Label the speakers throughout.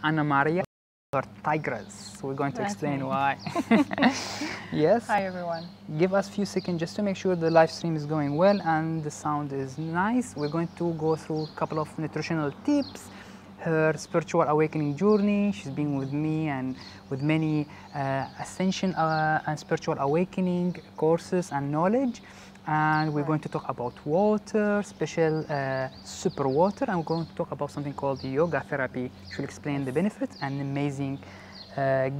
Speaker 1: Anna Maria, or tigress. We're going to explain why. Yes.
Speaker 2: Hi everyone.
Speaker 1: Give us a few seconds just to make sure the live stream is going well and the sound is nice. We're going to go through a couple of nutritional tips, her spiritual awakening journey. She's been with me and with many Ascension and spiritual awakening courses and knowledge. And we're going to talk about water, special super water, and we're going to talk about something called yoga therapy. She'll explain the benefits and amazing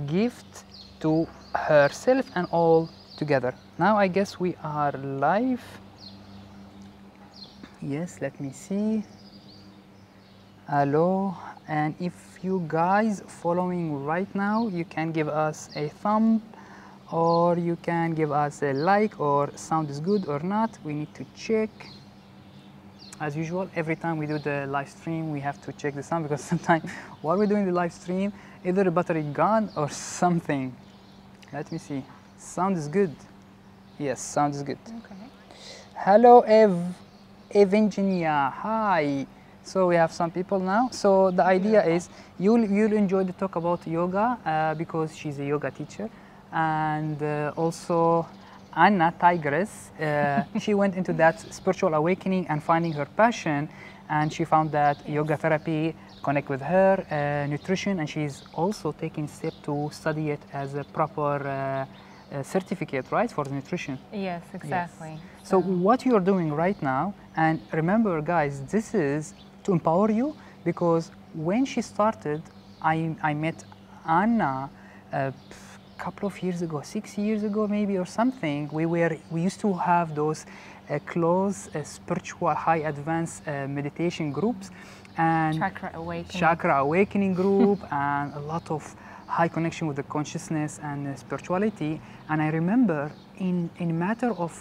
Speaker 1: gift to herself and all together. Now I guess we are live. Yes, let me see. Hello, and if you guys following right now, you can give us a thumb, or you can give us a like, or sound is good or not. We need to check. As usual, every time we do the live stream, we have to check the sound, because sometimes while we're doing the live stream, either the battery gone or something. Let me see. Sound is good. Yes, sound is good.
Speaker 2: Okay.
Speaker 1: Hello, Evangenia. Hi. So we have some people now. So the idea is you'll enjoy the talk about yoga because she's a yoga teacher. And also Anna, tigress, she went into that spiritual awakening and finding her passion, and she found that yoga therapy connect with her, nutrition, and she's also taking step to study it as a proper certificate, right, for the nutrition.
Speaker 2: Yes, exactly.
Speaker 1: Yes. So what you're doing right now, and remember guys, this is to empower you, because when she started, I met Anna couple of years ago, 6 years ago maybe or something. We used to have those close spiritual high advanced meditation groups and Chakra awakening group and a lot of high connection with the consciousness and spirituality. And I remember in a matter of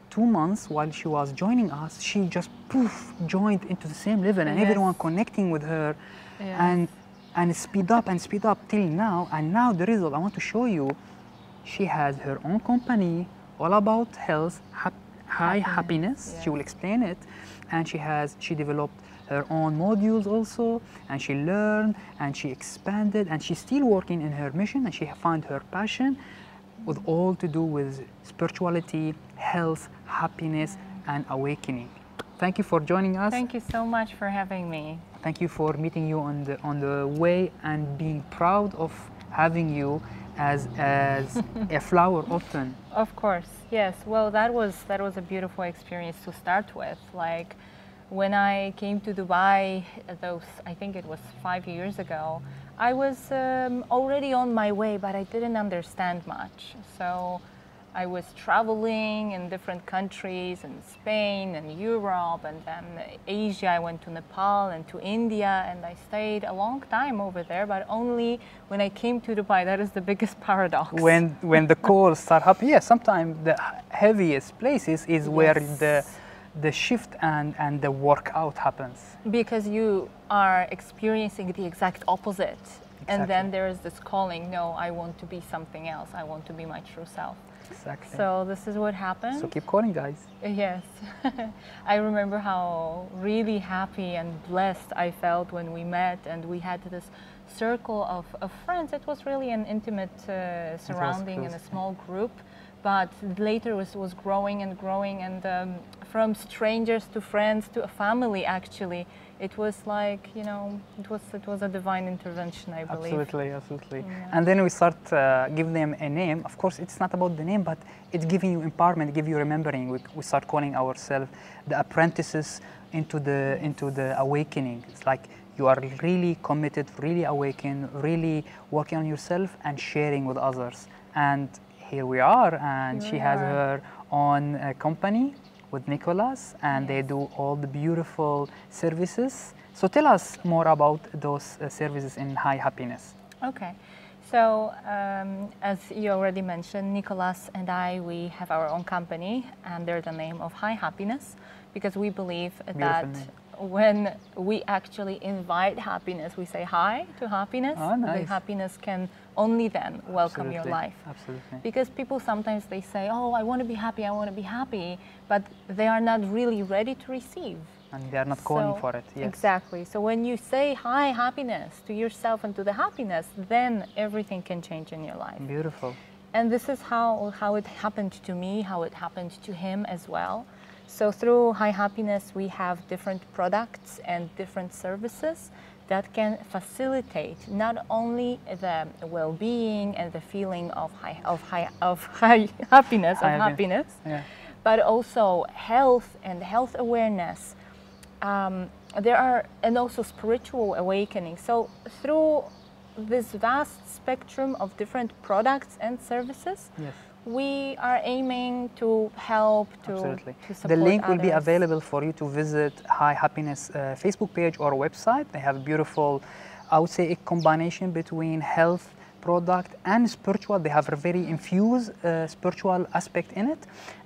Speaker 1: 2 months while she was joining us, she just poof joined into the same level, and everyone connecting with her. And speed up till now. And now the result, I want to show you, she has her own company all about health, high happiness. She will explain it. And she developed her own modules also, and she learned and she expanded, and she's still working in her mission, and she found her passion with all to do with spirituality, health, happiness, and awakening. Thank you for joining us.
Speaker 2: Thank you so much for having me.
Speaker 1: Thank you for meeting you on the way, and being proud of having you as a flower often.
Speaker 2: Of course, yes. Well, that was a beautiful experience to start with. Like when I came to Dubai, I think it was 5 years ago, I was already on my way, but I didn't understand much. So I was traveling in different countries, in Spain and Europe, and then Asia. I went to Nepal and to India, and I stayed a long time over there, but only when I came to Dubai. That is the biggest paradox.
Speaker 1: When the calls start happening, yeah, sometimes the heaviest places is where the shift and the workout happens. Because
Speaker 2: you are experiencing the exact opposite. Exactly. And then there is this calling, no, I want to be something else. I want to be my true self.
Speaker 1: Exactly.
Speaker 2: So this is what happened.
Speaker 1: So keep calling, guys.
Speaker 2: Yes. I remember how really happy and blessed I felt when we met, and we had this circle of friends. It was really an intimate surrounding in a small group, but later it was growing and growing, and from strangers to friends to a family, actually. It was like, you know, it was a divine intervention, I believe.
Speaker 1: Absolutely, absolutely. Yeah. And then we start give them a name. Of course, it's not about the name, but it's giving you empowerment, give you remembering. We start calling ourselves the apprentices into the awakening. It's like you are really committed, really awakened, really working on yourself and sharing with others. And here we are, and she has her own company with Nicholas, and they do all the beautiful services. So tell us more about those services in high happiness.
Speaker 2: Okay, so as you already mentioned, Nicholas and we have our own company under the name of High Happiness, because we believe that when we actually invite happiness, we say hi to happiness.
Speaker 1: Oh, nice.
Speaker 2: The happiness can only then welcome your life.
Speaker 1: Absolutely.
Speaker 2: Because people sometimes they say, oh, I want to be happy, but they are not really ready to receive.
Speaker 1: And they are not calling for it. Yes.
Speaker 2: Exactly. So when you say hi happiness to yourself and to the happiness, then everything can change in your life.
Speaker 1: Beautiful.
Speaker 2: And this is how it happened to me, how it happened to him as well. So through High Happiness, we have different products and different services that can facilitate not only the well-being and the feeling of happiness,
Speaker 1: Yeah.
Speaker 2: but also health and health awareness. And also spiritual awakening. So through this vast spectrum of different products and services,
Speaker 1: Yes.
Speaker 2: we are aiming to help to support
Speaker 1: The link will be
Speaker 2: others.
Speaker 1: available for you to visit High Happiness Facebook page or website. They have beautiful, I would say, a combination between health product and spiritual. They have a very infused spiritual aspect in it.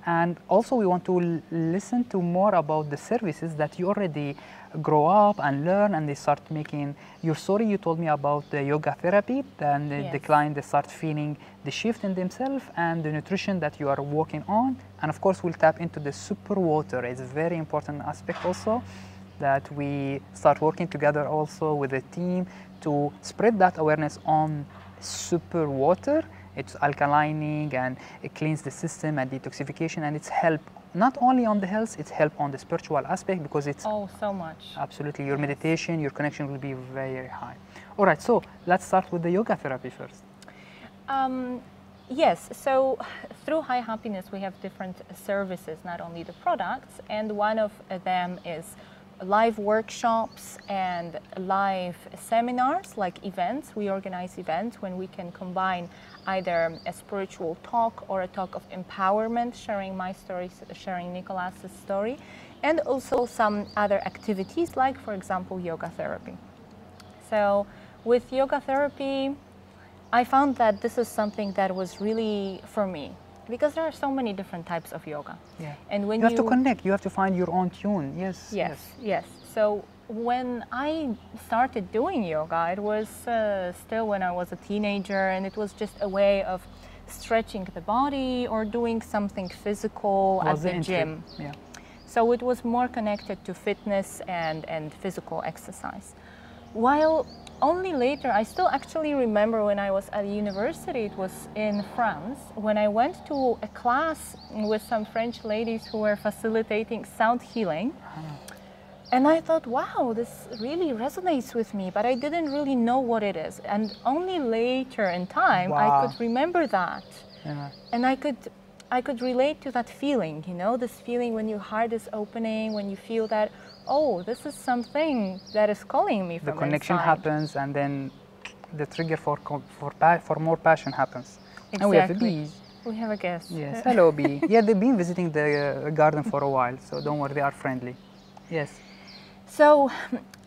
Speaker 1: And also we want to listen to more about the services that you already grow up and learn, and they start making your story. You told me about the yoga therapy, and the client, they start feeling the shift in themselves, and the nutrition that you are working on. And of course we'll tap into the super water. It's a very important aspect also, that we start working together also with a team to spread that awareness on super water. It's alkalining and it cleans the system and detoxification, and it's help not only on the health, it's help on the spiritual aspect, because it's
Speaker 2: so much.
Speaker 1: Absolutely, your meditation, your connection will be very high. All right, so let's start with the yoga therapy first.
Speaker 2: Yes, so through High Happiness we have different services, not only the products, and one of them is live workshops and live seminars, like events. We organize events when we can combine either a spiritual talk or a talk of empowerment, sharing my story, sharing Nicolas's story, and also some other activities, like for example yoga therapy. So with yoga therapy, I found that this is something that was really for me, because there are so many different types of yoga.
Speaker 1: Yeah.
Speaker 2: And when
Speaker 1: you have to connect, you have to find your own tune. Yes.
Speaker 2: So when I started doing yoga, it was still when I was a teenager, and it was just a way of stretching the body or doing something physical at the gym.
Speaker 1: Yeah.
Speaker 2: So it was more connected to fitness and physical exercise. While only later, I still actually remember when I was at university, it was in France, when I went to a class with some French ladies who were facilitating sound healing. And I thought, wow, this really resonates with me, but I didn't really know what it is. And only later in time, I could remember that.
Speaker 1: Yeah.
Speaker 2: And I could relate to that feeling, you know, this feeling when your heart is opening, when you feel that, oh, this is something that is calling me from
Speaker 1: the connection
Speaker 2: inside.
Speaker 1: happens, and then the trigger for more passion happens.
Speaker 2: Exactly.
Speaker 1: And we have the bees.
Speaker 2: We have a guest.
Speaker 1: Yes, hello bee. Yeah, they've been visiting the garden for a while, so don't worry, they are friendly. Yes.
Speaker 2: So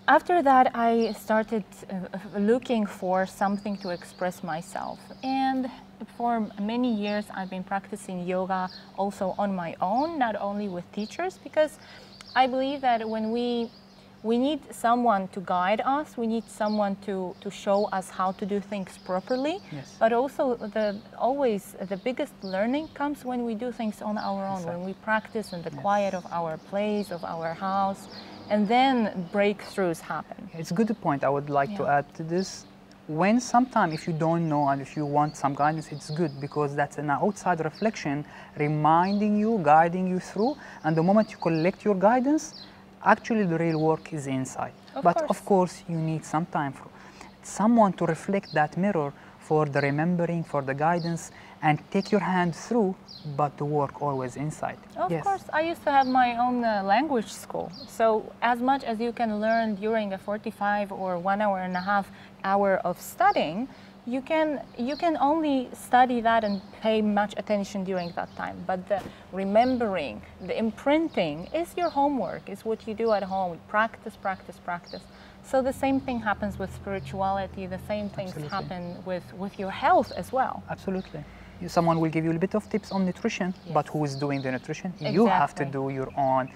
Speaker 2: after that, I started looking for something to express myself. And for many years, I've been practicing yoga also on my own, not only with teachers, because I believe that when we need someone to guide us, we need someone to show us how to do things properly.
Speaker 1: Yes.
Speaker 2: But also always the biggest learning comes when we do things on our own, when we practice in the quiet of our place, of our house, and then breakthroughs happen.
Speaker 1: It's a good point. I would like to add to this. When sometimes if you don't know and if you want some guidance, it's good, because that's an outside reflection reminding you, guiding you through, and the moment you collect your guidance, actually the real work is inside. Of course you need some time for someone to reflect that mirror for the remembering, for the guidance, and take your hand through, but the work always inside.
Speaker 2: Of course, I used to have my own language school. So as much as you can learn during a 45 or 1 hour and a half hour of studying, you can only study that and pay much attention during that time. But the remembering, the imprinting is your homework, is what you do at home. Practice, practice, practice. So the same thing happens with spirituality, the same things happen with your health as well.
Speaker 1: Absolutely. Someone will give you a bit of tips on nutrition, but who is doing the nutrition? You have to do your own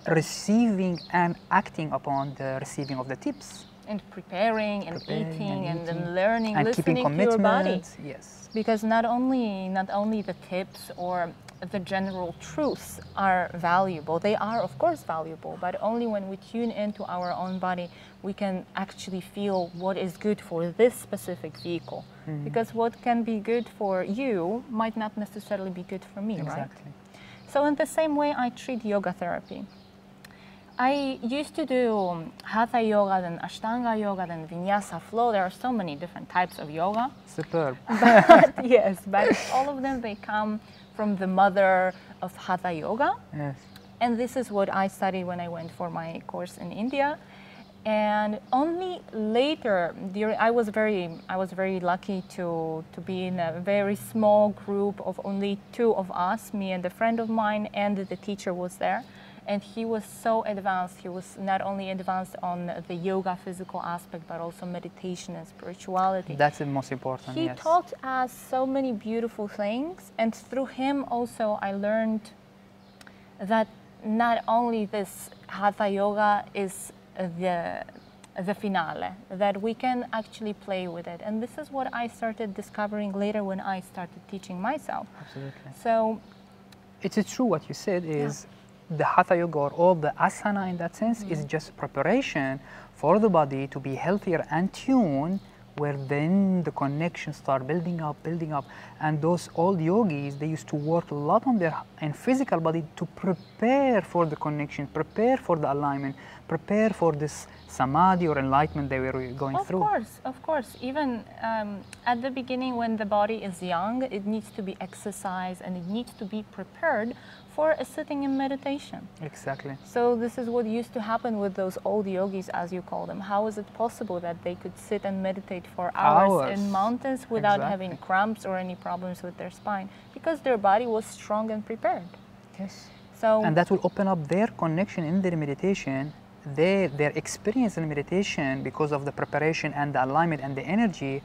Speaker 1: receiving and acting upon the receiving of the tips.
Speaker 2: And preparing and eating and then learning,
Speaker 1: and
Speaker 2: listening
Speaker 1: keeping
Speaker 2: to your body.
Speaker 1: Yes.
Speaker 2: Because not only the tips or the general truths are valuable. They are, of course, valuable, but only when we tune into our own body, we can actually feel what is good for this specific vehicle. Because what can be good for you might not necessarily be good for me, right? So in the same way, I treat yoga therapy. I used to do Hatha yoga, then Ashtanga yoga, then Vinyasa flow. There are so many different types of yoga.
Speaker 1: Superb.
Speaker 2: But, yes, but all of them, they come from the mother of Hatha yoga.
Speaker 1: Yes.
Speaker 2: And this is what I studied when I went for my course in India. And only later, I was very lucky to be in a very small group of only 2 of us, me and a friend of mine, and the teacher was there. And he was so advanced. He was not only advanced on the yoga physical aspect, but also meditation and spirituality.
Speaker 1: That's the most important,
Speaker 2: He taught us so many beautiful things. And through him also, I learned that not only this Hatha yoga is the finale, that we can actually play with it. And this is what I started discovering later when I started teaching myself.
Speaker 1: Absolutely.
Speaker 2: So
Speaker 1: it's true what you said is the Hatha yoga or all the asana in that sense is just preparation for the body to be healthier and tuned, where then the connections start building up. And those old yogis, they used to work a lot on their physical body to prepare for the connection, prepare for the alignment, prepare for this samadhi or enlightenment they were going through.
Speaker 2: Of course. Even at the beginning, when the body is young, it needs to be exercised and it needs to be prepared for a sitting in meditation.
Speaker 1: Exactly.
Speaker 2: So this is what used to happen with those old yogis, as you call them. How is it possible that they could sit and meditate for hours in mountains without having cramps or any problems with their spine? Because their body was strong and prepared.
Speaker 1: Yes.
Speaker 2: So,
Speaker 1: and that will open up their connection in their meditation, their experience in meditation, because of the preparation and the alignment and the energy.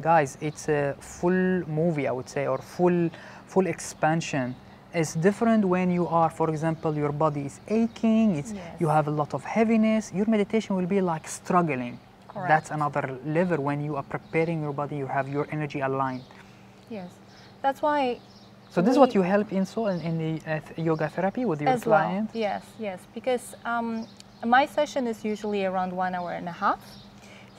Speaker 1: Guys, it's a full movie, I would say, or full expansion. It's different when you are, for example, your body is aching, you have a lot of heaviness, your meditation will be like struggling.
Speaker 2: Correct.
Speaker 1: That's another level. When you are preparing your body, you have your energy aligned.
Speaker 2: Yes, that's why.
Speaker 1: So this is what you help in the yoga therapy with your client?
Speaker 2: Well. Yes, because my session is usually around 1.5 hours.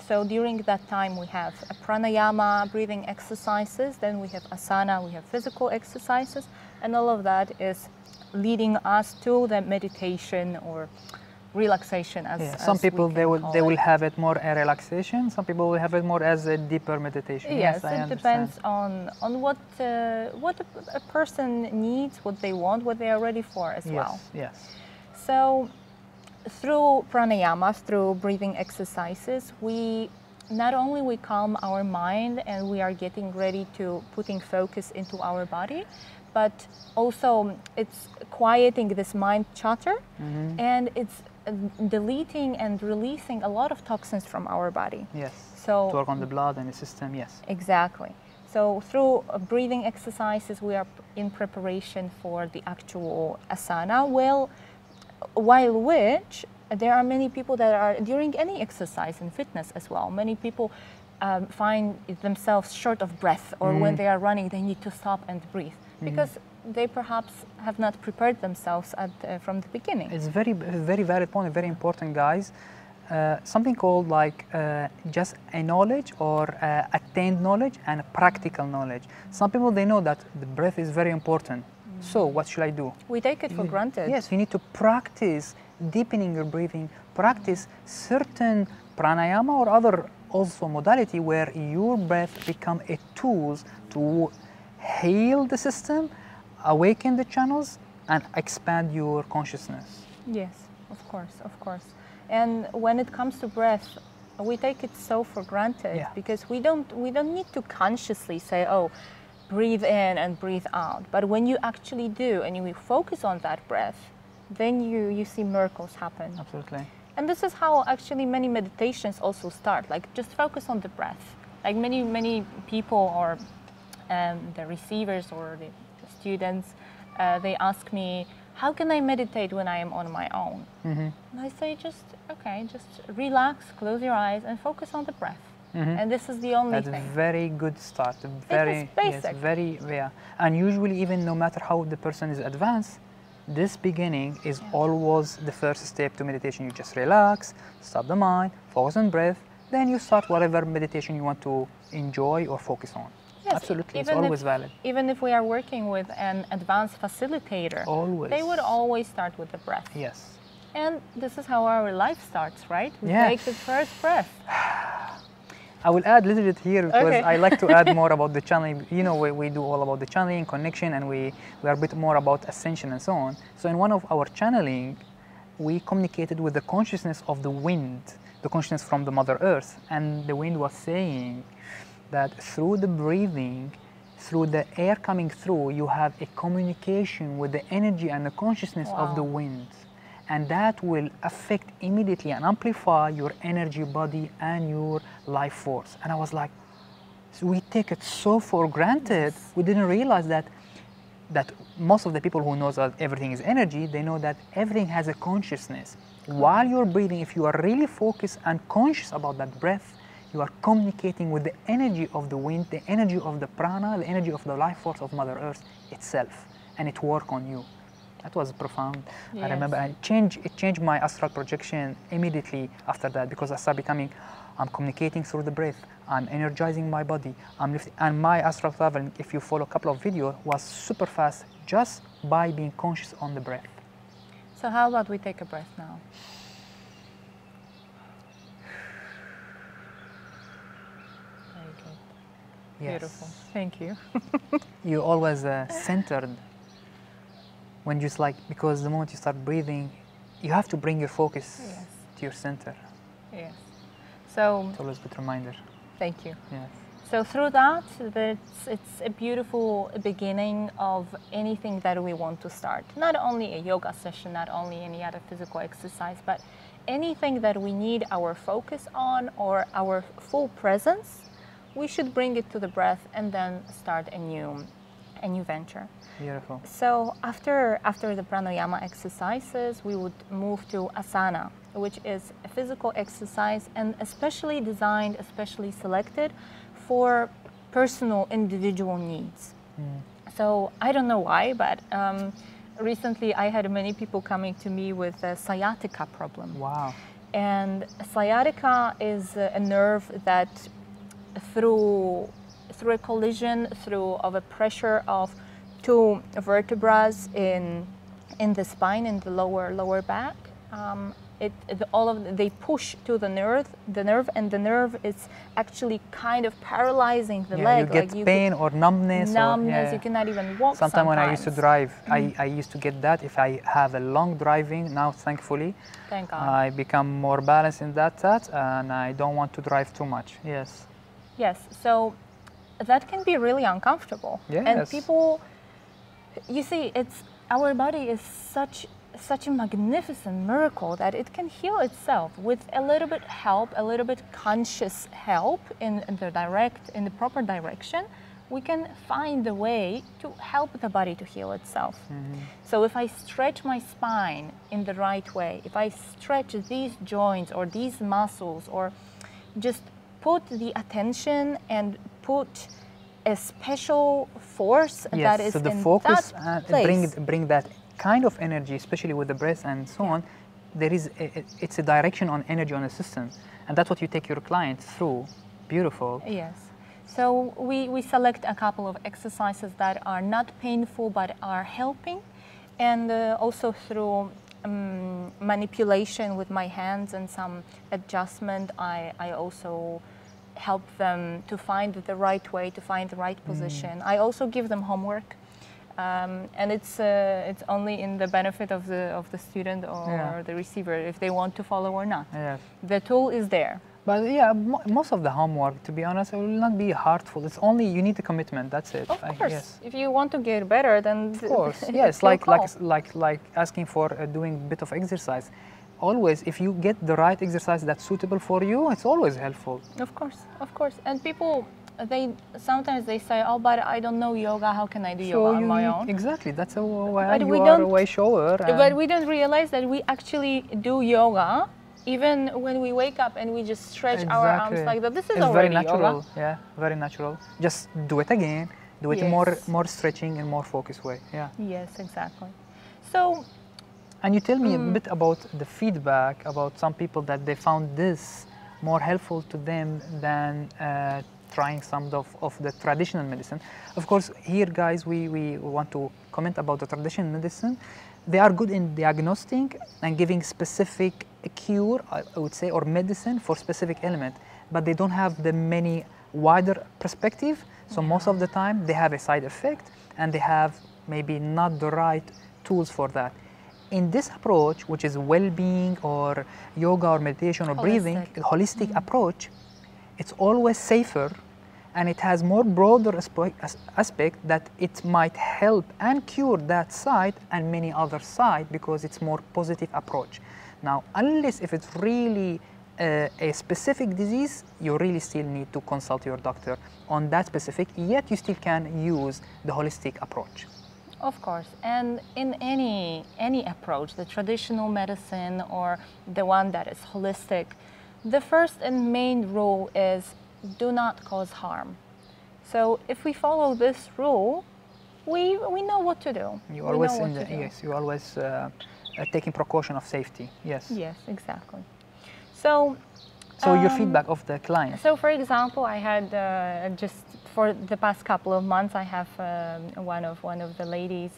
Speaker 2: So during that time we have a pranayama, breathing exercises, then we have asana, we have physical exercises, and all of that is leading us to the meditation or relaxation as
Speaker 1: some people they will have it more a relaxation, some people will have it more as a deeper meditation.
Speaker 2: Yes, it depends on what a person needs, what they want, what they are ready for as well.
Speaker 1: Yes.
Speaker 2: So through pranayamas, through breathing exercises, we not only calm our mind and we are getting ready to putting focus into our body, but also it's quieting this mind chatter, and it's deleting and releasing a lot of toxins from our body.
Speaker 1: Yes.
Speaker 2: So
Speaker 1: to work on the blood and the system. Yes.
Speaker 2: Exactly. So through breathing exercises, we are in preparation for the actual asana. While which there are many people that are during any exercise and fitness as well. Many people find themselves short of breath, or when they are running, they need to stop and breathe because they perhaps have not prepared themselves from the beginning.
Speaker 1: It's very valid point, very important, guys. Something called like just a knowledge or attained knowledge and a practical knowledge. Some people, they know that the breath is very important. So what should I do?
Speaker 2: We take it for granted.
Speaker 1: Yes, you need to practice deepening your breathing, practice certain pranayama or other also modality where your breath become a tool to heal the system, awaken the channels, and expand your consciousness.
Speaker 2: Yes, of course. And when it comes to breath, we take it so for granted because we don't need to consciously say, oh, breathe in and breathe out. But when you actually do and you focus on that breath, then you see miracles happen.
Speaker 1: Absolutely.
Speaker 2: And this is how actually many meditations also start, like just focus on the breath. Like many people or the receivers or the students, they ask me, how can I meditate when I am on my own? And I say, just relax, close your eyes and focus on the breath. And this is the only
Speaker 1: That's
Speaker 2: thing.
Speaker 1: very good start. Very
Speaker 2: basic.
Speaker 1: Yes, very yeah. And usually, even no matter how the person is advanced, this beginning is always the first step to meditation. You just relax, stop the mind, focus on breath, then you start whatever meditation you want to enjoy or focus on.
Speaker 2: Yes,
Speaker 1: Absolutely, it's always valid.
Speaker 2: Even if we are working with an advanced facilitator, they would always start with the breath.
Speaker 1: Yes.
Speaker 2: And this is how our life starts, right? We
Speaker 1: Yeah.
Speaker 2: take the first breath.
Speaker 1: I will add a little bit here because I like to add more about the channeling. You know, we do all about the channeling, connection, and we are a bit more about ascension and so on. So in one of our channeling, we communicated with the consciousness of the wind, the consciousness from the Mother Earth. And the wind was saying that through the breathing, through the air coming through, you have a communication with the energy and the consciousness of the wind. And that will affect immediately and amplify your energy body and your life force. And I was like, so we take it so for granted. We didn't realize that most of the people who knows that everything is energy, they know that everything has a consciousness. While you're breathing, if you are really focused and conscious about that breath, you are communicating with the energy of the wind, the energy of the prana, the energy of the life force of Mother Earth itself, and it works on you. That was profound.
Speaker 2: Yes.
Speaker 1: I remember it changed my astral projection immediately after that, because I started becoming, I'm communicating through the breath, I'm energizing my body, I'm lifting, and my astral traveling, if you follow a couple of videos, was super fast just by being conscious on the breath.
Speaker 2: So how about we take a breath now? Very good.
Speaker 1: Yes.
Speaker 2: Beautiful. Thank you.
Speaker 1: You're always centered. When just like, because the moment you start breathing, you have to bring your focus to your center.
Speaker 2: Yes. So
Speaker 1: It's always a good reminder.
Speaker 2: thank you.
Speaker 1: Yes.
Speaker 2: So through that, it's a beautiful beginning of anything that we want to start. Not only a yoga session, not only any other physical exercise, but anything that we need our focus on or our full presence, we should bring it to the breath and then start a new venture.
Speaker 1: Beautiful.
Speaker 2: So after the pranayama exercises, we would move to asana, which is a physical exercise and especially designed, especially selected for personal individual needs. So I don't know why, but recently I had many people coming to me with a sciatica problem.
Speaker 1: Wow.
Speaker 2: And sciatica is a nerve that through a collision, of a pressure of two vertebrae in the spine, in the lower back, they push to the nerve, and the nerve is actually kind of paralyzing the leg.
Speaker 1: You get pain or numbness.
Speaker 2: You cannot even walk.
Speaker 1: Sometimes when I used to drive, I used to get that. If I have a long driving, now thankfully,
Speaker 2: thank God,
Speaker 1: I become more balanced in that, and I don't want to drive too much. Yes.
Speaker 2: Yes. So that can be really uncomfortable.
Speaker 1: Yes.
Speaker 2: And people, you see, our body is such a magnificent miracle that it can heal itself with a little bit help, a little bit conscious help in the proper direction. We can find a way to help the body to heal itself. So if I stretch my spine in the right way, if I stretch these joints or these muscles, or just put the attention and put a special force that is
Speaker 1: so the
Speaker 2: in
Speaker 1: focus
Speaker 2: that place.
Speaker 1: bring that kind of energy, especially with the breath and so on. There is it's a direction on energy on the system, and that's what you take your client through. Beautiful.
Speaker 2: Yes. So we select a couple of exercises that are not painful but are helping, and also through manipulation with my hands and some adjustment, I also help them to find the right way, to find the right position. I also give them homework, and it's only in the benefit of the student or the receiver if they want to follow or not.
Speaker 1: Yes.
Speaker 2: The tool is there.
Speaker 1: But yeah, most of the homework, to be honest, it will not be hurtful. It's only you need the commitment. That's it.
Speaker 2: Of course.
Speaker 1: Yes.
Speaker 2: If you want to get better, then
Speaker 1: of course. Yes, like asking for doing a bit of exercise. Always, if you get the right exercise that's suitable for you, it's always helpful.
Speaker 2: Of course, of course. And people, sometimes they say, "Oh, but I don't know yoga. How can I do yoga on my own?"
Speaker 1: Exactly. That's why
Speaker 2: But
Speaker 1: you are a way shower.
Speaker 2: But we don't realize that we actually do yoga Even when we wake up and we just stretch our arms like that, this is
Speaker 1: it's
Speaker 2: already
Speaker 1: very natural.
Speaker 2: yoga.
Speaker 1: Yeah, very natural. Just do it again. Do it more stretching and more focused way. Yeah.
Speaker 2: Yes, exactly. So.
Speaker 1: And you tell me a bit about the feedback about some people that they found this more helpful to them than trying some of the traditional medicine. Of course, here, guys, we want to comment about the traditional medicine. They are good in diagnosing and giving specific cure, I would say, or medicine for specific element, but they don't have the many wider perspective. So most of the time they have a side effect and they have maybe not the right tools for that. In this approach, which is well-being or yoga or meditation or breathing, holistic approach, it's always safer and it has more broader aspect that it might help and cure that side and many other side because it's more positive approach. Now, unless if it's really a specific disease, you really still need to consult your doctor on that specific, yet you still can use the holistic approach.
Speaker 2: Of course, and in any approach, the traditional medicine or the one that is holistic, the first and main rule is do not cause harm. So if we follow this rule, we know what to do.
Speaker 1: You always you always taking precaution of safety. Yes.
Speaker 2: Yes, exactly. So
Speaker 1: your feedback of the client.
Speaker 2: So for example, I had just for the past couple of months, I have one of the ladies.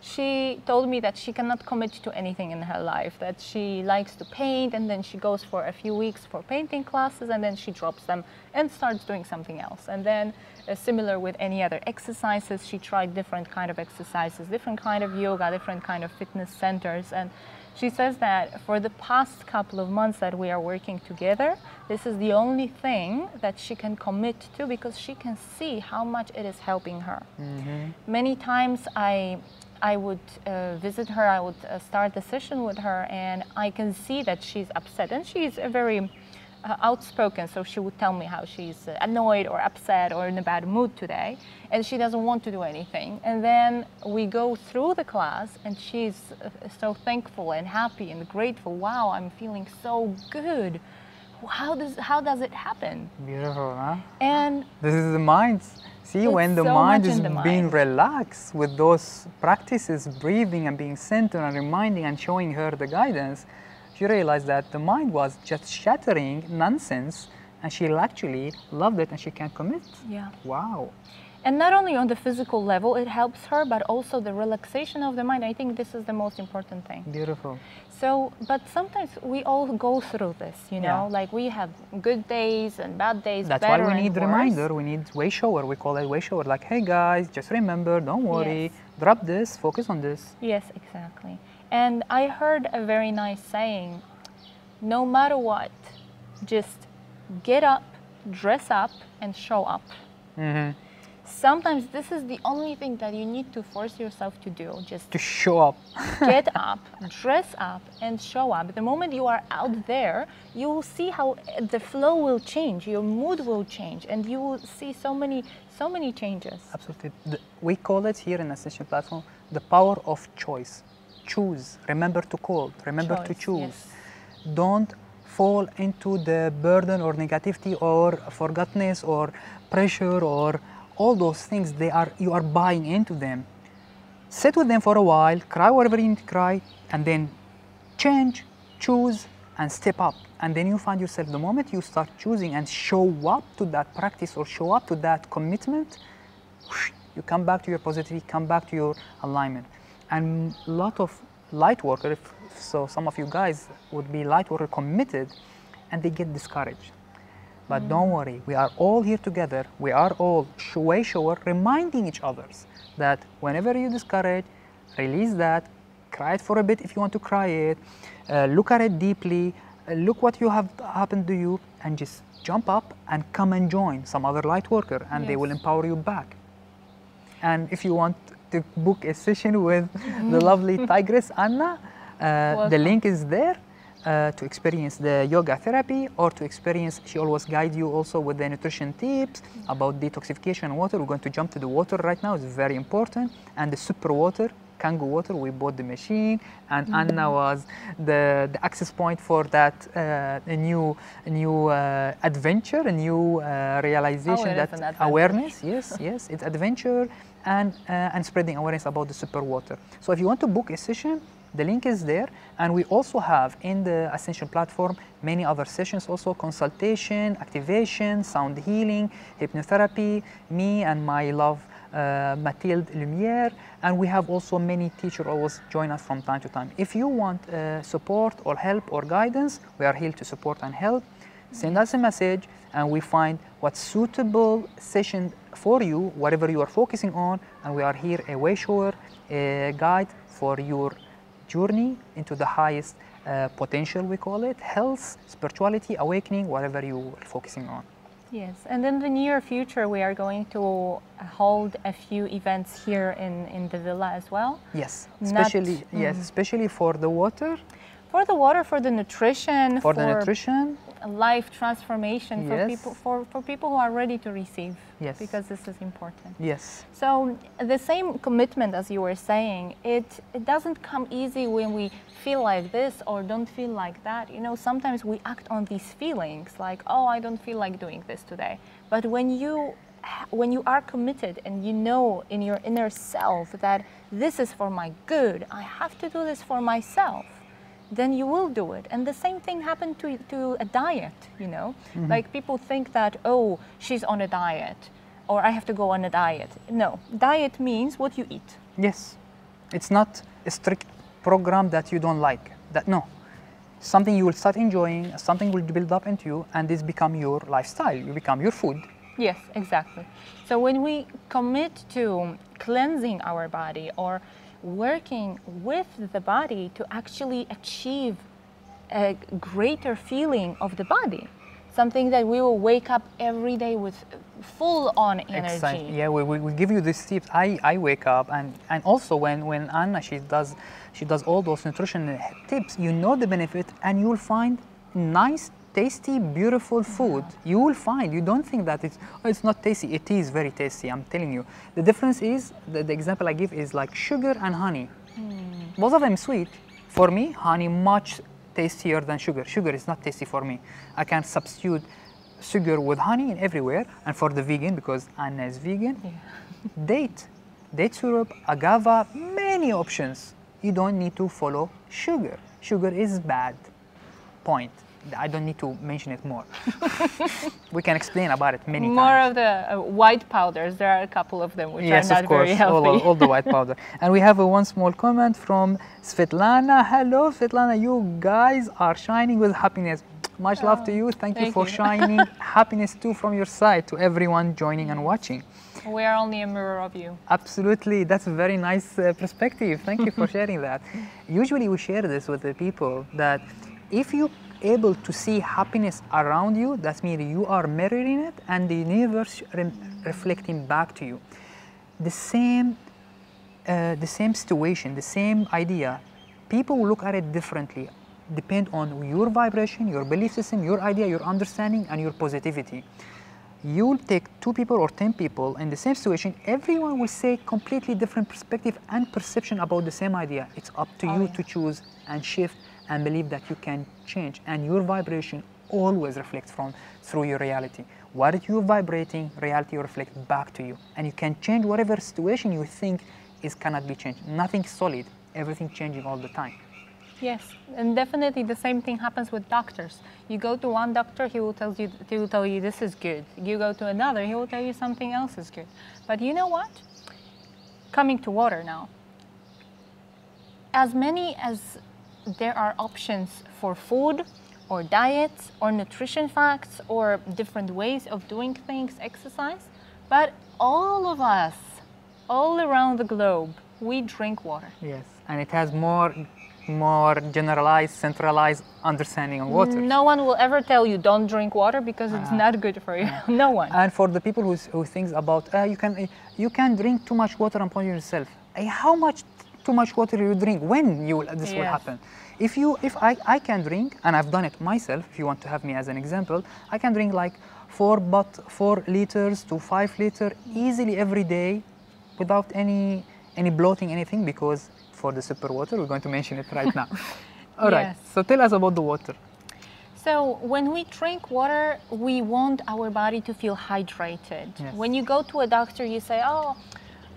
Speaker 2: She told me that she cannot commit to anything in her life, that she likes to paint and then she goes for a few weeks for painting classes and then she drops them and starts doing something else. And then similar with any other exercises, she tried different kind of exercises, different kind of yoga, different kind of fitness centers. And she says that for the past couple of months that we are working together, this is the only thing that she can commit to because she can see how much it is helping her. Many times I would visit her, I would start the session with her, and I can see that she's upset. And she's a very outspoken, so she would tell me how she's annoyed or upset or in a bad mood today, and she doesn't want to do anything. And then we go through the class, and she's so thankful and happy and grateful. Wow, I'm feeling so good. How does it happen?
Speaker 1: Beautiful, huh?
Speaker 2: And
Speaker 1: this is the mind. See, when the mind is being relaxed with those practices, breathing and being centered and reminding and showing her the guidance, she realized that the mind was just shattering nonsense and she actually loved it and she can commit.
Speaker 2: Yeah.
Speaker 1: Wow.
Speaker 2: And not only on the physical level, it helps her, but also the relaxation of the mind. I think this is the most important thing.
Speaker 1: Beautiful.
Speaker 2: So, but sometimes we all go through this, you know, like we have good days and bad days.
Speaker 1: That's why we need reminder, we need way shower. We call it way shower, like, hey guys, just remember, don't worry, drop this, focus on this.
Speaker 2: Yes, exactly. And I heard a very nice saying, no matter what, just get up, dress up, and show up. Sometimes this is the only thing that you need to force yourself to do, just
Speaker 1: to show up.
Speaker 2: Get up, dress up, and show up. The moment you are out there, you will see how the flow will change, your mood will change, and you will see so many changes.
Speaker 1: Absolutely. We call it here in Ascension platform the power of choice. Choose. Remember to call. Remember to choose.
Speaker 2: Yes.
Speaker 1: Don't fall into the burden or negativity or forgottenness or pressure or all those things. You are buying into them. Sit with them for a while, cry whatever you need to cry, and then change, choose, and step up. And then you find yourself, the moment you start choosing and show up to that practice or show up to that commitment, you come back to your positivity, come back to your alignment. And a lot of light workers, so some of you guys would be light worker committed, and they get discouraged. But don't worry, we are all here together. We are all way shower, reminding each other that whenever you discourage, release that, cry it for a bit if you want to cry it, look at it deeply, look what you have happened to you, and just jump up and come and join some other light worker, and they will empower you back. And if you want to book a session with the lovely Tigress Anna, the link is there. To experience the yoga therapy or to experience, she always guides you also with the nutrition tips about detoxification and water. We're going to jump to the water right now, it's very important, and the super water, Kangu water. We bought the machine, and Anna was the access point for that a new adventure, a new realization, that awareness. Yes, yes, it's adventure and spreading awareness about the super water. So if you want to book a session, the link is there, and we also have in the Ascension platform many other sessions also: consultation, activation, sound healing, hypnotherapy, me and my love Mathilde Lumiere, and we have also many teachers always join us from time to time. If you want support or help or guidance, we are here to support and help. Send us a message and we find what's suitable session for you, whatever you are focusing on, and we are here a way shower, a guide for your journey into the highest potential, we call it, health, spirituality, awakening, whatever you are focusing on.
Speaker 2: Yes, and in the near future we are going to hold a few events here in the villa as well.
Speaker 1: Yes, especially especially for the water.
Speaker 2: For the water, for the nutrition,
Speaker 1: for the nutrition,
Speaker 2: life transformation,
Speaker 1: yes,
Speaker 2: for people who are ready to receive.
Speaker 1: Yes,
Speaker 2: because this is important.
Speaker 1: Yes.
Speaker 2: So the same commitment as you were saying, it doesn't come easy when we feel like this or don't feel like that. You know, sometimes we act on these feelings like, oh, I don't feel like doing this today. But when you are committed and you know in your inner self that this is for my good, I have to do this for myself, then you will do it. And the same thing happened to a diet, you know? Like people think that, oh, she's on a diet, or I have to go on a diet. No, diet means what you eat.
Speaker 1: Yes, it's not a strict program that you don't like. No, something you will start enjoying, something will build up into you, and this become your lifestyle, you become your food.
Speaker 2: Yes, exactly. So when we commit to cleansing our body or working with the body to actually achieve a greater feeling of the body, something that we will wake up every day with full-on energy.
Speaker 1: Exactly. Yeah, we give you these tips. I wake up, and also when Anna she does all those nutrition tips, you know the benefit, and you will find nice, tasty, beautiful food. You will find, you don't think that it's not tasty. It is very tasty, I'm telling you. The difference is, the example I give is like sugar and honey. Both of them sweet. For me, honey much tastier than sugar. Sugar is not tasty for me. I can substitute sugar with honey in everywhere. And for the vegan, because Anna is vegan, date syrup, agave, many options. You don't need to follow sugar. Sugar is bad. Point. I don't need to mention it more. We can explain about it many times.
Speaker 2: More of the white powders. There are a couple of them which are not very healthy.
Speaker 1: all the white powder. And we have one small comment from Svetlana. Hello, Svetlana. You guys are shining with happiness. Much love to you. Thank you for shining happiness too from your side to everyone joining and watching.
Speaker 2: We are only a mirror of you.
Speaker 1: Absolutely. That's a very nice perspective. Thank you for sharing that. Usually we share this with the people that if you able to see happiness around you, that means you are mirroring it and the universe reflecting back to you. The same situation, the same idea, people will look at it differently, depend on your vibration, your belief system, your idea, your understanding, and your positivity. You will take 2 people or 10 people in the same situation, everyone will say completely different perspective and perception about the same idea. It's up to you to choose and shift and believe that you can change, and your vibration always reflects through your reality. What you're vibrating, reality will reflect back to you, and you can change whatever situation you think cannot be changed. Nothing solid, everything changing all the time.
Speaker 2: Yes, and definitely the same thing happens with doctors. You go to one doctor, he will tell you this is good. You go to another, he will tell you something else is good. But you know what? Coming to water now. As many as there are options for food or diets or nutrition facts or different ways of doing things, exercise, but all of us, all around the globe, we drink water.
Speaker 1: Yes, and it has more generalized, centralized understanding of water.
Speaker 2: No one will ever tell you don't drink water because it's not good for you. No one.
Speaker 1: And for the people who thinks about you can drink too much water and poison yourself. How much too much water you drink? When this will happen? If I can drink, and I've done it myself. If you want to have me as an example, I can drink like 4 liters to 5 liters easily every day, without any any bloating, anything, because for the super water, we're going to mention it right now. All right,
Speaker 2: Yes.
Speaker 1: so tell us about the water.
Speaker 2: So when we drink water, we want our body to feel hydrated.
Speaker 1: Yes.
Speaker 2: When you go to a doctor, you say, oh,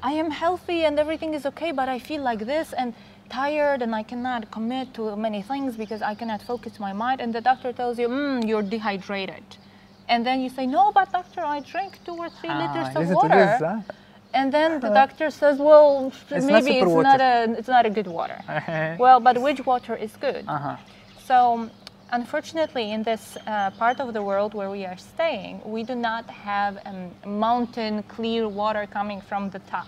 Speaker 2: I am healthy and everything is okay, but I feel like this and tired and I cannot commit to many things because I cannot focus my mind. And the doctor tells you, you're dehydrated. And then you say, no, but doctor, I drank 2 or 3 liters of
Speaker 1: listen
Speaker 2: water.
Speaker 1: to this, huh?
Speaker 2: And then the doctor says, well, maybe it's not a good water. Well, but which water is good? So unfortunately, in this part of the world where we are staying, we do not have mountain clear water coming from the top.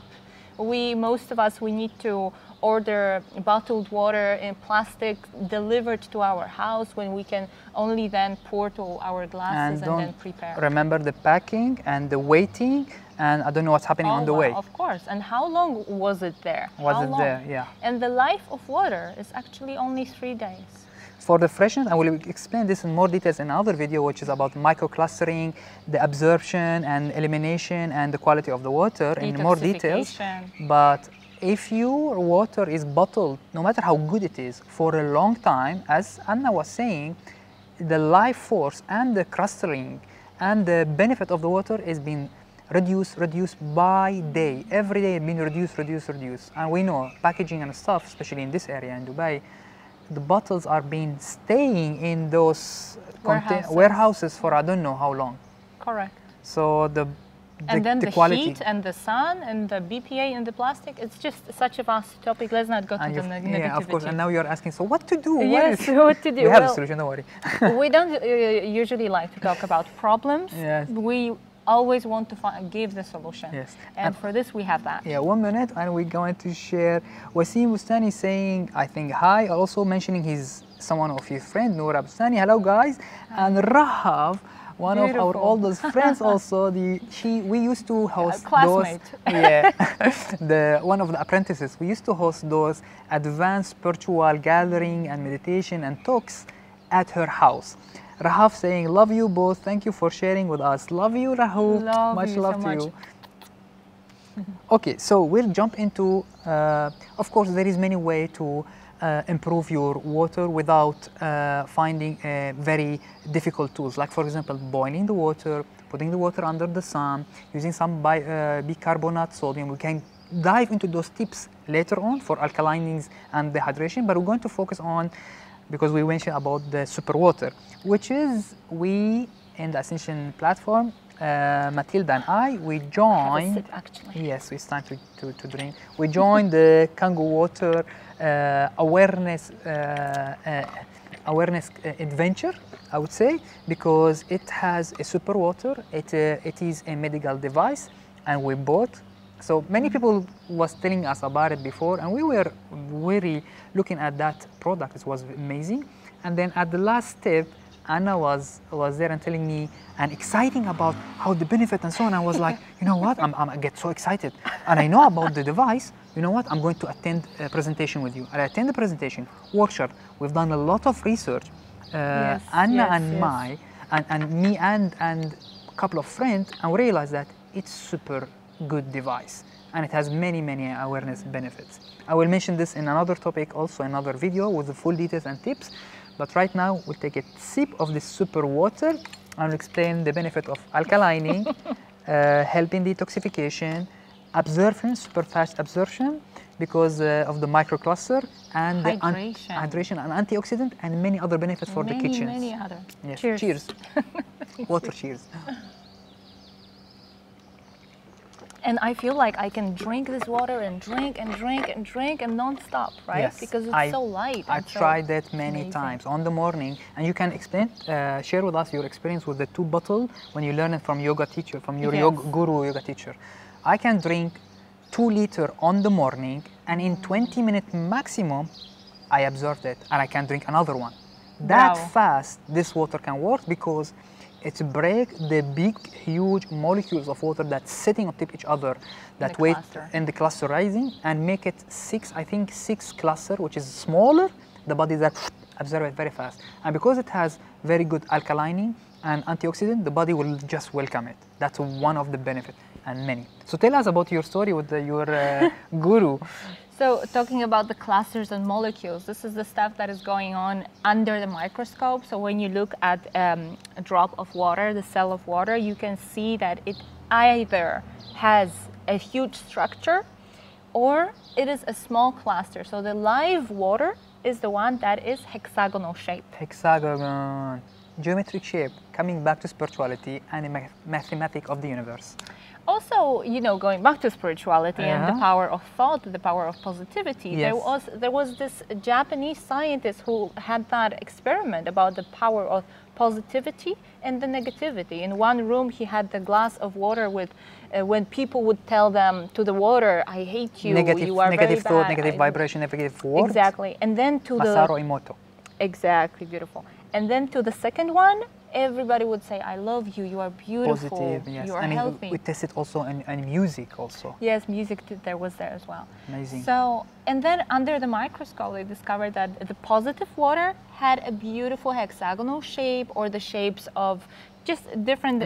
Speaker 2: Most of us, we need to order bottled water in plastic delivered to our house when we can only then pour to our glasses and then prepare.
Speaker 1: Remember the packing and the waiting, and I don't know what's happening on the way.
Speaker 2: Of course. And how long was it there?
Speaker 1: Yeah.
Speaker 2: And the life of water is actually only 3 days.
Speaker 1: For the freshness, I will explain this in more details in another video, which is about microclustering, the absorption and elimination and the quality of the water in more details. But if your water is bottled, no matter how good it is, for a long time, as Anna was saying, the life force and the crystalline and the benefit of the water is being reduced by day. Every day it's been reduced. And we know packaging and stuff, especially in this area in Dubai, the bottles are being staying in those warehouses for I don't know how long.
Speaker 2: Correct.
Speaker 1: So the
Speaker 2: quality, heat and the sun and the BPA and the plastic, it's just such a vast topic. Let's not go to the negativity.
Speaker 1: Yeah, of course. And now you're asking, so what to do?
Speaker 2: Yes, what to do?
Speaker 1: We have a solution, don't worry.
Speaker 2: We don't usually like to talk about problems.
Speaker 1: Yes.
Speaker 2: We always want to give the solution.
Speaker 1: Yes.
Speaker 2: And for this, we have that.
Speaker 1: Yeah, 1 minute, and we're going to share. Wasim Bustani saying, I think, hi, also mentioning someone of his friend, NourAn Bustani. Hello, guys. And Rahaf, one of our oldest friends also, we used to host
Speaker 2: classmate.
Speaker 1: One of the apprentices. We used to host those advanced spiritual gathering and meditation and talks at her house. Rahaf saying, love you both. Thank you for sharing with us. Love you, Rahaf. Much love to you. Okay, so we'll jump into, of course, there is many ways to improve your water without finding very difficult tools. Like, for example, boiling the water, putting the water under the sun, using some bicarbonate sodium. We can dive into those tips later on for alkalinings and dehydration, but we're going to focus on, because we mentioned about the super water, which is we in the Ascension platform, Mathilde and I, we joined. Yes, it's time to drink. We joined the Congo Water awareness adventure, I would say, because it has a super water. It is a medical device, and we bought. So many people was telling us about it before, and we were really looking at that product. It was amazing. And then at the last step, Anna was there and telling me and exciting about how the benefit and so on. I was like, you know what? I get so excited, and I know about the device. You know what? I'm going to attend a presentation with you. And I attend the presentation, workshop. We've done a lot of research. Anna and me and a couple of friends, and we realized that it's super good device, and it has many awareness benefits. I will mention this in another topic, also another video with the full details and tips. But right now, we'll take a sip of this super water and I'll explain the benefit of alkalining, helping detoxification, absorption, super fast absorption because of the microcluster, and hydration and antioxidant, and many other benefits for the kitchen.
Speaker 2: Many other.
Speaker 1: Yes.
Speaker 2: Cheers.
Speaker 1: Cheers. Water, cheers.
Speaker 2: And I feel like I can drink this water and drink and non-stop, right?
Speaker 1: Yes,
Speaker 2: because it's so light.
Speaker 1: I tried that many times on the morning, and you can explain, share with us your experience with the 2 bottles when you learn it from yoga teacher, from your yoga teacher. I can drink 2 liters on the morning, and in 20 minutes maximum, I absorb it, and I can drink another one. That fast, this water can work because it breaks the big, huge molecules of water that's sitting on top of each other, that wait in the clusterizing, and make it 6 cluster, which is smaller. The body that absorb it very fast, and because it has very good alkalining and antioxidant, the body will just welcome it. That's one of the benefits, and many. So tell us about your story with your guru.
Speaker 2: So talking about the clusters and molecules, this is the stuff that is going on under the microscope. So when you look at a drop of water, the cell of water, you can see that it either has a huge structure or it is a small cluster. So the live water is the one that is hexagonal shape.
Speaker 1: Hexagon, geometric shape, coming back to spirituality and a mathematics of the universe.
Speaker 2: Also, you know, going back to spirituality and the power of thought, the power of positivity,
Speaker 1: Yes.
Speaker 2: there was this Japanese scientist who had that experiment about the power of positivity and the negativity. In one room, he had the glass of water with, when people would tell them to the water, "I hate you, you are
Speaker 1: negative
Speaker 2: very
Speaker 1: thought,
Speaker 2: bad."
Speaker 1: negative vibration, negative word.
Speaker 2: Exactly, and then to
Speaker 1: Masaru Emoto.
Speaker 2: Exactly, beautiful. And then to the second one, everybody would say, "I love you, you are beautiful,
Speaker 1: Positive, yes.
Speaker 2: you are
Speaker 1: and
Speaker 2: healthy."
Speaker 1: we tested also in music also.
Speaker 2: Yes, music there was there as well.
Speaker 1: Amazing.
Speaker 2: So, and then under the microscope, they discovered that the positive water had a beautiful hexagonal shape, or the shapes of just different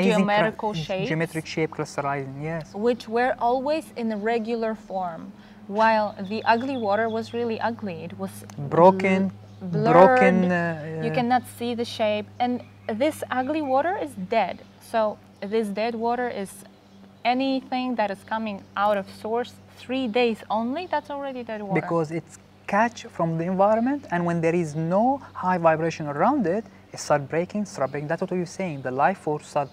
Speaker 2: geometrical shapes.
Speaker 1: Geometric shape, crystallizing, yes.
Speaker 2: Which were always in a regular form, while the ugly water was really ugly. It was
Speaker 1: broken,
Speaker 2: blurred. You cannot see the shape, and this ugly water is dead. So this dead water is anything that is coming out of source 3 days only, that's already dead water.
Speaker 1: Because it's catch from the environment, and when there is no high vibration around it, it start breaking. That's what you're saying. The life force start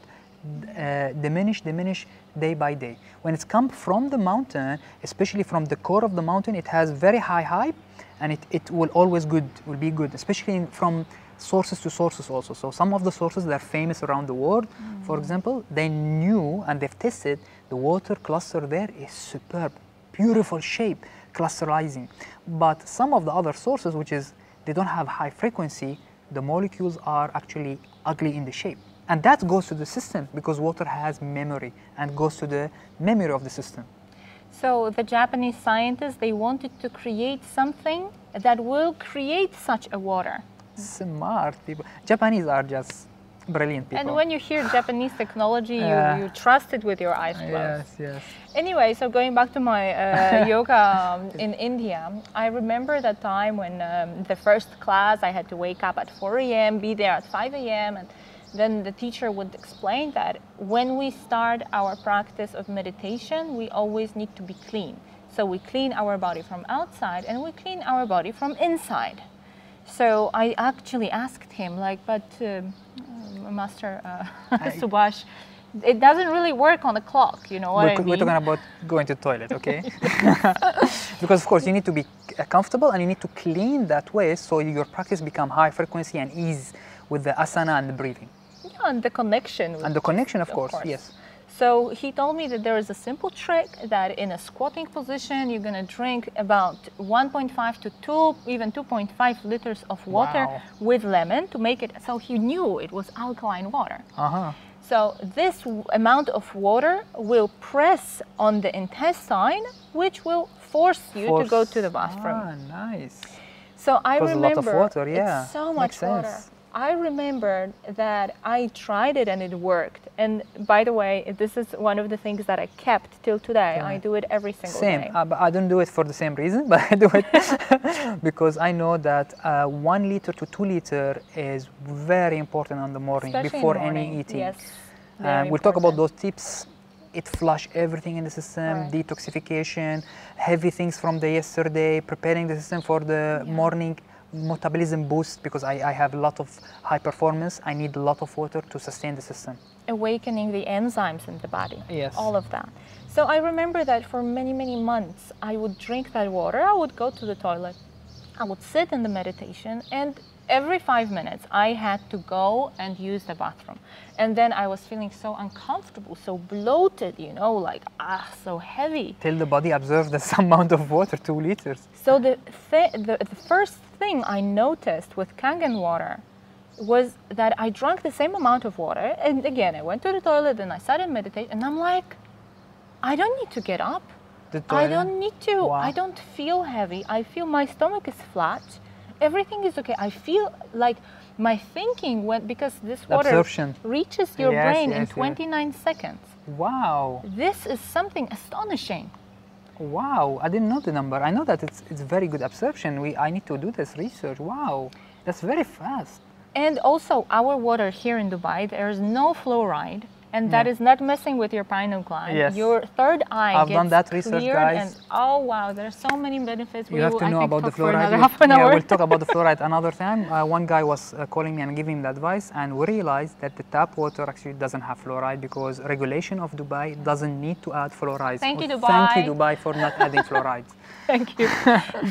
Speaker 1: diminish day by day. When it's come from the mountain, especially from the core of the mountain, it has very high, and it will always will be good, especially from sources to sources also. So some of the sources that are famous around the world, for example, they knew and they've tested the water cluster there is superb, beautiful shape, clusterizing. But some of the other sources, which is they don't have high frequency, the molecules are actually ugly in the shape. And that goes to the system because water has memory and goes to the memory of the system.
Speaker 2: So the Japanese scientists, they wanted to create something that will create such a water.
Speaker 1: Smart people. Japanese are just brilliant people.
Speaker 2: And when you hear Japanese technology, you trust it with your eyes closed.
Speaker 1: Yes.
Speaker 2: Anyway, so going back to my yoga in India, I remember that time when the first class, I had to wake up at 4 a.m., be there at 5 a.m., and then the teacher would explain that when we start our practice of meditation, we always need to be clean. So we clean our body from outside and we clean our body from inside. So I actually asked him, like, but Master Subhash, it doesn't really work on the clock, you know what I mean?
Speaker 1: We're talking about going to the toilet, okay? Because of course you need to be comfortable and you need to clean that way so your practice become high frequency and ease with the asana and the breathing.
Speaker 2: Yeah, and the connection.
Speaker 1: And the connection, of course, yes.
Speaker 2: So he told me that there is a simple trick that in a squatting position, you're going to drink about 1.5 to 2, even 2.5 liters of water with lemon to make it, so he knew it was alkaline water. So this amount of water will press on the intestine, which will force you to go to the bathroom.
Speaker 1: Nice.
Speaker 2: So I remember,
Speaker 1: a lot of water,
Speaker 2: it's so much water. I remembered that I tried it and it worked. And by the way, this is one of the things that I kept till today. I do it every single day.
Speaker 1: But I don't do it for the same reason, but I do it because I know that 1 liter to 2 liter is very important in the morning,
Speaker 2: especially
Speaker 1: before
Speaker 2: in the morning.
Speaker 1: any eating.
Speaker 2: Yes,
Speaker 1: we'll talk about those tips. It flush everything in the system, detoxification, heavy things from the yesterday, preparing the system for the morning. Metabolism boost because I have a lot of high performance. I need a lot of water to sustain the system.
Speaker 2: Awakening the enzymes in the body.
Speaker 1: Yes.
Speaker 2: All of that. So I remember that for many, many months, I would drink that water. I would go to the toilet. I would sit in the meditation, and every 5 minutes, I had to go and use the bathroom. And then I was feeling so uncomfortable, so bloated, you know, like, so heavy.
Speaker 1: Till the body absorbs this amount of water, 2 liters.
Speaker 2: So the first thing I noticed with Kangen water was that I drank the same amount of water. And again, I went to the toilet and I started meditating, and I'm like, I don't need to get up. I don't need to. Wow. I don't feel heavy. I feel my stomach is flat. Everything is okay. I feel like my thinking went, because this water
Speaker 1: Absorption.
Speaker 2: reaches your
Speaker 1: Yes,
Speaker 2: brain
Speaker 1: yes,
Speaker 2: in
Speaker 1: yes.
Speaker 2: 29 seconds.
Speaker 1: Wow.
Speaker 2: This is something astonishing.
Speaker 1: Wow, I didn't know the number. I know that it's very good absorption. I need to do this research. Wow, that's very fast.
Speaker 2: And also, our water here in Dubai, there's no fluoride, and that is not messing with your pineal gland.
Speaker 1: Yes.
Speaker 2: Your third eye
Speaker 1: I've
Speaker 2: gets
Speaker 1: done that research,
Speaker 2: cleared,
Speaker 1: guys.
Speaker 2: and oh wow, there's so many benefits.
Speaker 1: You have to know about the
Speaker 2: talk for
Speaker 1: fluoride.
Speaker 2: another half an
Speaker 1: Yeah,
Speaker 2: hour.
Speaker 1: we'll talk about the fluoride another time. One guy was calling me and giving me the advice, and we realized that the tap water actually doesn't have fluoride because regulation of Dubai doesn't need to add fluoride.
Speaker 2: Thank you,
Speaker 1: So
Speaker 2: Dubai.
Speaker 1: Thank you, Dubai, for not adding fluoride.
Speaker 2: Thank you.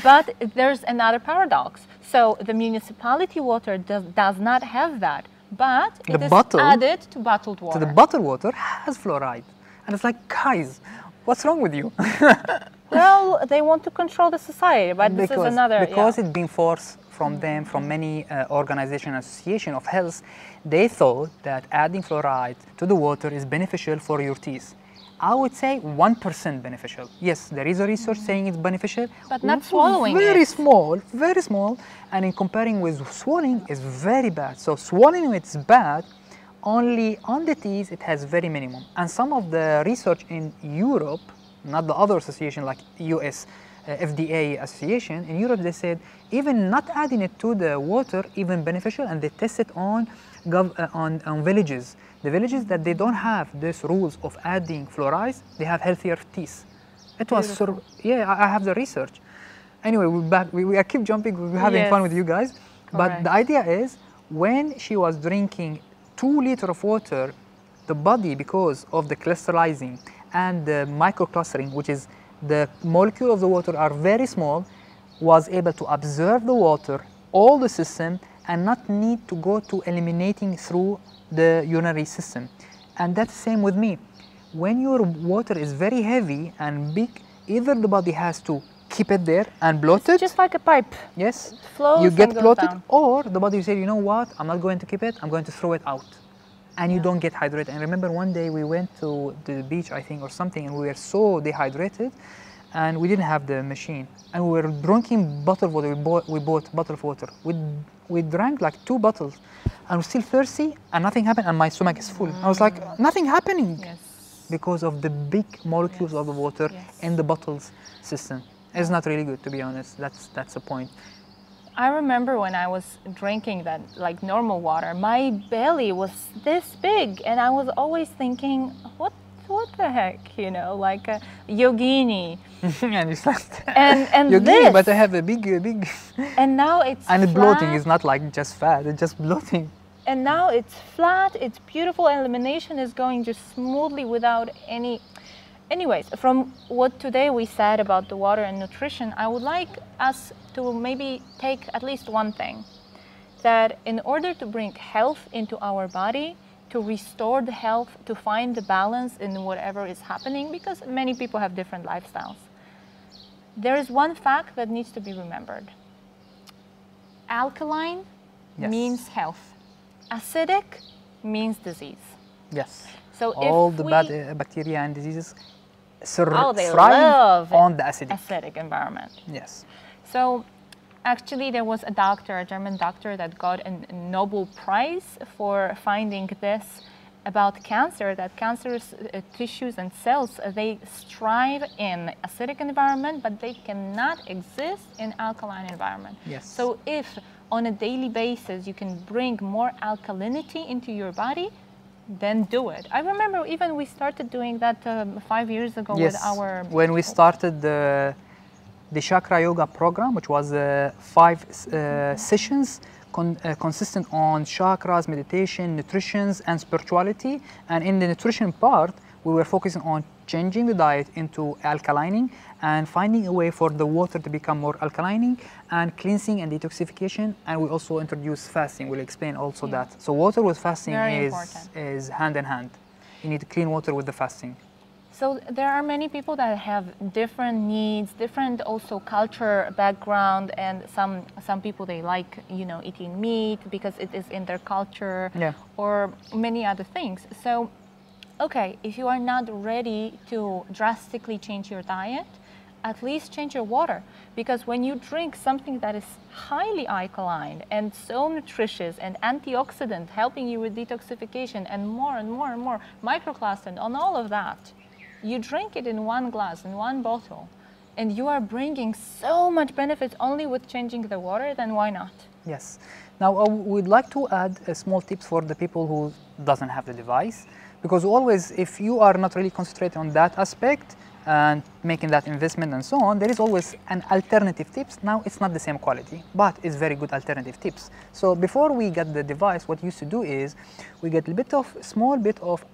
Speaker 2: But there's another paradox. So the municipality water does not have that, but it is added to bottled water.
Speaker 1: So the bottled water has fluoride. And it's like, guys, what's wrong with you?
Speaker 2: Well, they want to control the society, but this is another...
Speaker 1: Because it's been forced from them, from many organizations and associations of health, they thought that adding fluoride to the water is beneficial for your teeth. I would say 1% beneficial. Yes, there is a research saying it's beneficial.
Speaker 2: But not swallowing
Speaker 1: very
Speaker 2: it.
Speaker 1: small, very small. And in comparing with swallowing, it's very bad. So swallowing it's bad, only on the teeth it has very minimum. And some of the research in Europe, not the other association like US FDA association, in Europe they said even not adding it to the water even beneficial, and they test it on villages. The villages that they don't have these rules of adding fluorides, they have healthier teeth. It was yeah, I have the research. Anyway, we're back. I keep jumping. We're having fun with you guys. But the idea is, when she was drinking 2 liters of water, the body, because of the crystallizing and the microclustering, which is the molecule of the water are very small, was able to absorb the water, all the system, and not need to go to eliminating through the urinary system. And that's the same with me. When your water is very heavy and big, either the body has to keep it there and bloat it.
Speaker 2: Just like a pipe.
Speaker 1: Yes.
Speaker 2: It flows
Speaker 1: you get
Speaker 2: and goes
Speaker 1: bloated,
Speaker 2: down.
Speaker 1: or the body said, you know what, I'm not going to keep it, I'm going to throw it out. And you don't get hydrated. And remember one day we went to the beach, I think, or something, and we were so dehydrated, and we didn't have the machine. And we were drinking bottled water. We bought bottled water. We drank like 2 bottles, and we're still thirsty, and nothing happened, and my stomach is full. I was like, nothing happening.
Speaker 2: Yes.
Speaker 1: Because of the big molecules of the water in the bottles system. It's not really good, to be honest. That's the point.
Speaker 2: I remember when I was drinking that like normal water, my belly was this big, and I was always thinking, what the heck, you know, like a yogini.
Speaker 1: And it's like
Speaker 2: and
Speaker 1: yogini,
Speaker 2: this.
Speaker 1: but I have a big.
Speaker 2: And now it's
Speaker 1: and
Speaker 2: flat.
Speaker 1: Bloating is not like just fat; it's just bloating.
Speaker 2: And now it's flat. It's beautiful. Elimination is going just smoothly without any. Anyways, from what today we said about the water and nutrition, I would like us to maybe take at least one thing, that in order to bring health into our body, to restore the health, to find the balance in whatever is happening, because many people have different lifestyles, there is one fact that needs to be remembered. Alkaline means health. Acidic means disease.
Speaker 1: Yes.
Speaker 2: So
Speaker 1: all
Speaker 2: if
Speaker 1: the
Speaker 2: we,
Speaker 1: bad bacteria and diseases
Speaker 2: they
Speaker 1: thrive
Speaker 2: love
Speaker 1: on the acidic
Speaker 2: environment.
Speaker 1: Yes.
Speaker 2: So actually there was a doctor, a German doctor, that got a Nobel Prize for finding this about cancer, that cancerous tissues and cells, they strive in acidic environment, but they cannot exist in alkaline environment.
Speaker 1: Yes.
Speaker 2: So if on a daily basis you can bring more alkalinity into your body, then do it. I remember even we started doing that 5 years ago with our...
Speaker 1: When we started the Chakra Yoga program, which was 5 sessions consistent on chakras, meditation, nutrition, and spirituality. And in the nutrition part, we were focusing on changing the diet into alkalining and finding a way for the water to become more alkalining, and cleansing and detoxification. And we also introduced fasting. We'll explain also that. So water with fasting is hand in hand. You need clean water with the fasting.
Speaker 2: So there are many people that have different needs, different also culture background, and some people, they like, you know, eating meat because it is in their culture, or many other things. So okay, if you are not ready to drastically change your diet, at least change your water. Because when you drink something that is highly alkaline and so nutritious and antioxidant, helping you with detoxification and more and more and more microclastin and all of that, you drink it in one glass, in one bottle, and you are bringing so much benefits only with changing the water, then why not?
Speaker 1: Yes. Now, we'd like to add small tips for the people who doesn't have the device, because always, if you are not really concentrating on that aspect and making that investment and so on, there is always an alternative tips. Now, it's not the same quality, but it's very good alternative tips. So before we get the device, what we used to do is we get a small bit of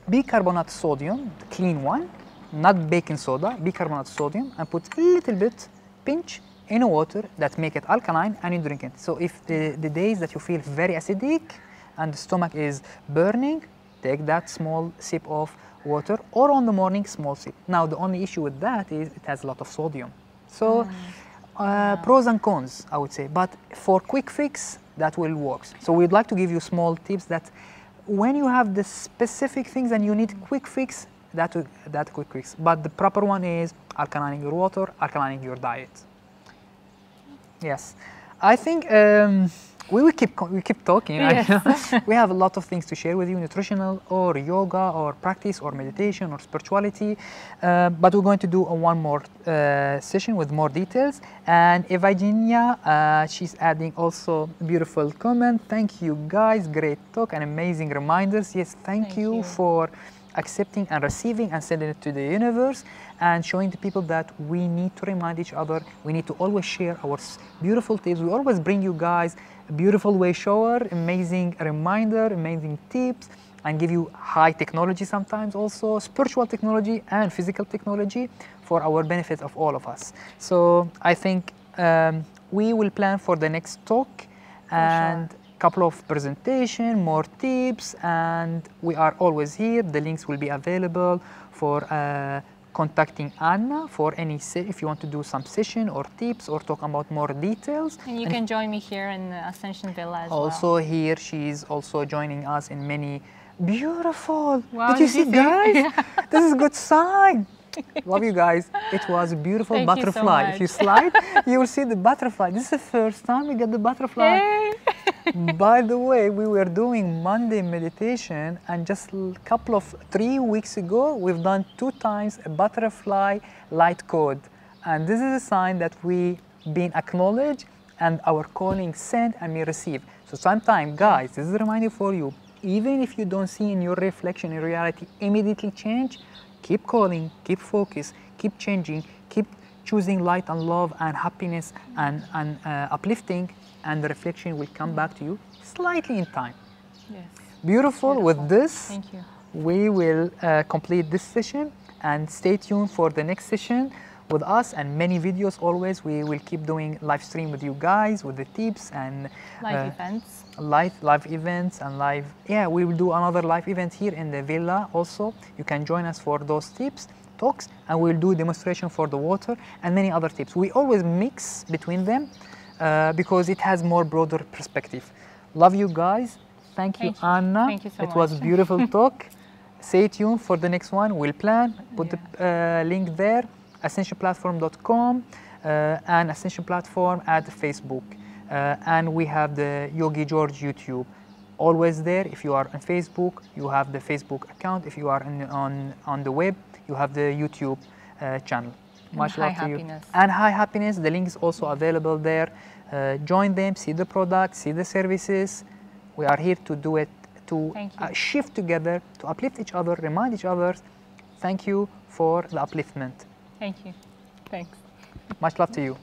Speaker 1: bicarbonate sodium, the clean one, not baking soda, bicarbonate sodium, and put a little bit, pinch, in a water that make it alkaline, and you drink it. So if the days that you feel very acidic and the stomach is burning, take that small sip of water, or on the morning, small sip. Now the only issue with that is it has a lot of sodium. So pros and cons, I would say, but for quick fix, that will work. So we'd like to give you small tips that when you have the specific things and you need quick fix, that quick fix. But the proper one is alkalining your water, alkalining your diet. Yes, I think we keep talking.
Speaker 2: Yes.
Speaker 1: We have a lot of things to share with you, nutritional or yoga or practice or meditation or spirituality. But we're going to do one more session with more details. And Evagenia, she's adding also a beautiful comment. Thank you guys, great talk and amazing reminders. Yes, thank you for accepting and receiving and sending it to the universe and showing the people that we need to remind each other. We need to always share our beautiful tips. We always bring you guys a beautiful way shower, amazing reminder, amazing tips, and give you high technology sometimes also, spiritual technology and physical technology for our benefit of all of us. So I think we will plan for the next talk and couple of presentation, more tips, and we are always here. The links will be available for contacting Anna for any if you want to do some session or tips or talk about more details.
Speaker 2: And you can join me here in Ascension Villa as well.
Speaker 1: Also here, she's also joining us in many beautiful.
Speaker 2: Wow,
Speaker 1: did you see, guys? This is a good sign. Love you guys. It was a beautiful
Speaker 2: Thank
Speaker 1: butterfly.
Speaker 2: You so much.
Speaker 1: If you slide, you will see the butterfly. This is the first time we get the butterfly.
Speaker 2: Hey.
Speaker 1: By the way, we were doing Monday meditation, and just a couple of 3 weeks ago, we've done 2 times a butterfly light code. And this is a sign that we been acknowledged and our calling sent and we receive. So sometimes, guys, this is a reminder for you. Even if you don't see in your reflection in reality immediately change, keep calling, keep focus, keep changing, keep choosing light and love and happiness and uplifting, and the reflection will come back to you slightly in time.
Speaker 2: Yes.
Speaker 1: Beautiful. With this,
Speaker 2: thank you.
Speaker 1: We will complete this session, and stay tuned for the next session with us and many videos. Always we will keep doing live stream with you guys with the tips and
Speaker 2: live events.
Speaker 1: Live events and live, we will do another live event here in the villa also. You can join us for those tips, talks, and we'll do demonstration for the water and many other tips. We always mix between them because it has more broader perspective. Love you guys. Thank you, Anna.
Speaker 2: Thank you so much.
Speaker 1: It was a beautiful talk. Stay tuned for the next one. We'll plan, put the link there, ascensionplatform.com and Ascension Platform at Facebook. And we have the YogiGeorge YouTube. Always there. If you are on Facebook, you have the Facebook account. If you are on the web, you have the YouTube channel. Much love to you. And High Happiness, the link is also available there. Join them, see the products, see the services. We are here to do it, to shift together, to uplift each other, remind each other. Thank you for the upliftment.
Speaker 2: Thank you. Thanks.
Speaker 1: Much love to you.